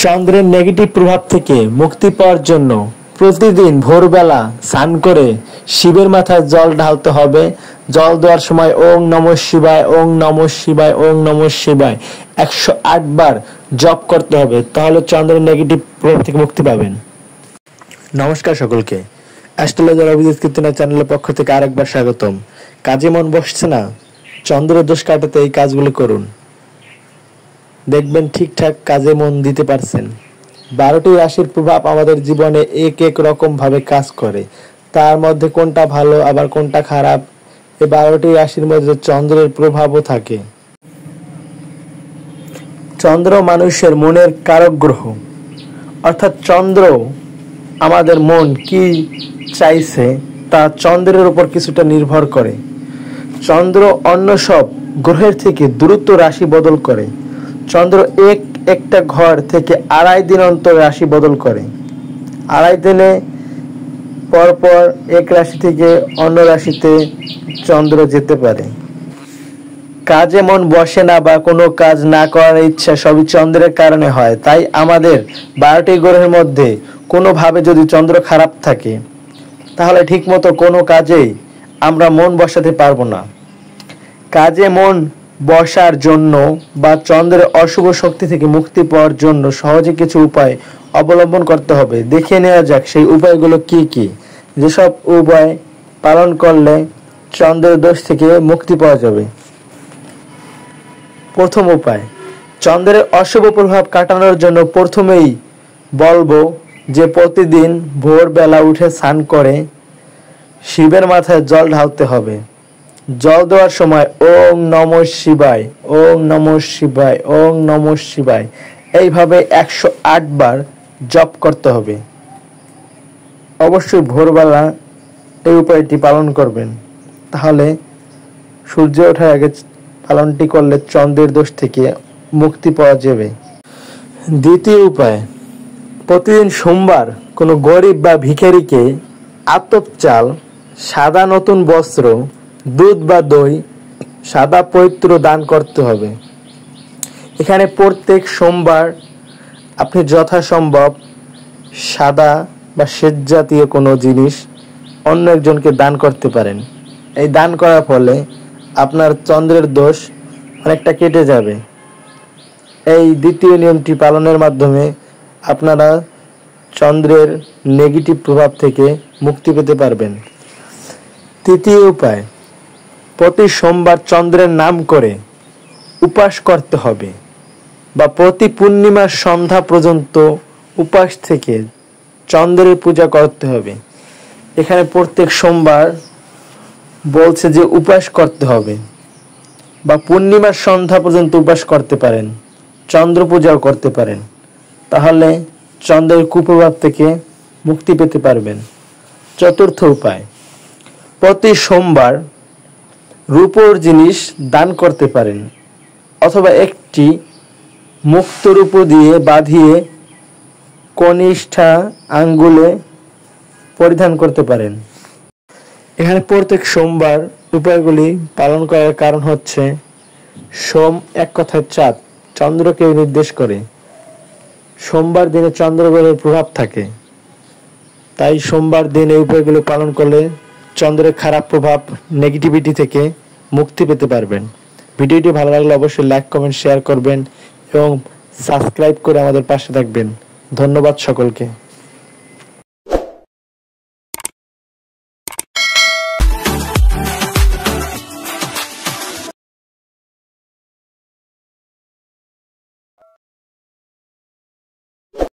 চন্দ্রের নেগেটিভ প্রভাব থেকে মুক্তি পাওয়ার জন্য প্রতিদিন ভোরবেলা স্নান করে শিবের মাথায় জল ঢালতে হবে। জল দেওয়ার সময় ওং নমঃ শিবায়, ওং নমঃ শিবায়, ওং নমঃ শিবায় 108 বার জপ করতে হবে, তাহলে চন্দ্রের নেগেটিভ প্রভাব থেকে মুক্তি পাবেন। নমস্কার সকলকে, অ্যাস্ট্রোলজার অভিজিৎ কীর্তনা চ্যানেলের পক্ষ থেকে আরেকবার স্বাগতম। কাজে মন বসছে না, চন্দ্রের দোষ কাটাতে এই কাজগুলো করুন, দেখবেন ঠিকঠাক কাজে মন দিতে পারছেন। 12টি রাশির প্রভাব আমাদের জীবনে এক এক রকম ভাবে কাজ করে, তার মধ্যে কোনটা ভালো আবার কোনটা খারাপ, এই 12টি রাশির মধ্যে চন্দ্রের প্রভাবও থাকে। চন্দ্র মানুষের মনের কারক গ্রহ, অর্থাৎ চন্দ্র আমাদের মন কি চাইছে তা চন্দ্রের উপর কিছুটা নির্ভর করে। চন্দ্র অন্য সব গ্রহের থেকে দ্রুত রাশি বদল করে। চন্দ্র একটা ঘর থেকে 2.5 দিন অন্তর রাশি বদল করে। 2.5 দিনে পরপর এক রাশি থেকে অন্য রাশিতে চন্দ্র যেতে পারে। কাজে মন বসে না বা কোনো কাজ না করার ইচ্ছা সবই চন্দ্রের কারণে হয়। তাই আমাদের 12টি গ্রহের মধ্যে কোনোভাবে যদি চন্দ্র খারাপ থাকে তাহলে ঠিকমতো কোনো কাজেই আমরা মন বসাতে পারবো না। কাজে মন বসার জন্য বা চন্দ্রের অশুভ শক্তি থেকে মুক্তি পাওয়ার জন্য সহজে কিছু উপায় অবলম্বন করতে হবে। দেখে নেওয়া যাক সেই উপায়গুলো কি কি, যেসব উপায় পালন করলে চন্দ্রের দোষ থেকে মুক্তি পাওয়া যাবে। প্রথম উপায়, চন্দ্রের অশুভ প্রভাব কাটানোর জন্য প্রথমেই বলবো যে প্রতিদিন ভোরবেলা উঠে স্নান করে শিবের মাথায় জল ঢালতে হবে। জল দেওয়ার সময় ওং নমঃ শিবায়, ওং নমঃ শিবায়, ওং নমঃ শিবায় এইভাবে 108 বার জপ করতে হবে। অবশ্যই ভোরবেলা এই উপায়টি পালন করবেন, তাহলে সূর্য ওঠার আগে পালনটি করলে চন্দ্রের দোষ থেকে মুক্তি পাওয়া যাবে। দ্বিতীয় উপায়, প্রতিদিন সোমবার কোনো গরিব বা ভিখারিকে আতপ চাল, সাদা নতুন বস্ত্র, দুধ বা দই, সাদা পবিত্র দান করতে হবে। এখানে প্রত্যেক সোমবার আপনি যথাসম্ভব সাদা বা শ্বেত জাতীয় কোনো জিনিস অন্য একজনকে দান করতে পারেন। এই দান করার ফলে আপনার চন্দ্রের দোষ অনেকটা কেটে যাবে। এই দ্বিতীয় নিয়মটি পালনের মাধ্যমে আপনারা চন্দ্রের নেগেটিভ প্রভাব থেকে মুক্তি পেতে পারবেন। তৃতীয় উপায়, প্রতি সোমবার চন্দ্রের নাম করে উপাস করতে হবে বা প্রতি পূর্ণিমার সন্ধ্যা পর্যন্ত উপাস থেকে চন্দ্রের পূজা করতে হবে। এখানে প্রত্যেক সোমবার বলছে যে উপাস করতে হবে বা পূর্ণিমার সন্ধ্যা পর্যন্ত উপাস করতে পারেন, চন্দ্র পূজাও করতে পারেন, তাহলে চন্দ্রের কুপ্রভাব থেকে মুক্তি পেতে পারবেন। চতুর্থ উপায়, প্রতি সোমবার রূপোর জিনিস দান করতে পারেন অথবা একটি মুক্ত রূপো দিয়ে বাঁধিয়ে কনিষ্ঠা আঙ্গুলে পরিধান করতে পারেন। এখানে প্রত্যেক সোমবার উপায়গুলি পালন করার কারণ হচ্ছে সোম এক কথায় চাঁদ, চন্দ্রকে নির্দেশ করে। সোমবার দিনে চন্দ্রগ্রহের প্রভাব থাকে, তাই সোমবার দিন এই উপায়গুলো পালন করলে চন্দ্রের খারাপ প্রভাব নেগেটিভিটি থেকে মুক্তি পেতে পারবেন। ভিডিওটি ভালো লাগলে অবশ্যই লাইক, কমেন্ট, শেয়ার করবেন এবং সাবস্ক্রাইব করে আমাদের পাশে থাকবেন। ধন্যবাদ সকলকে।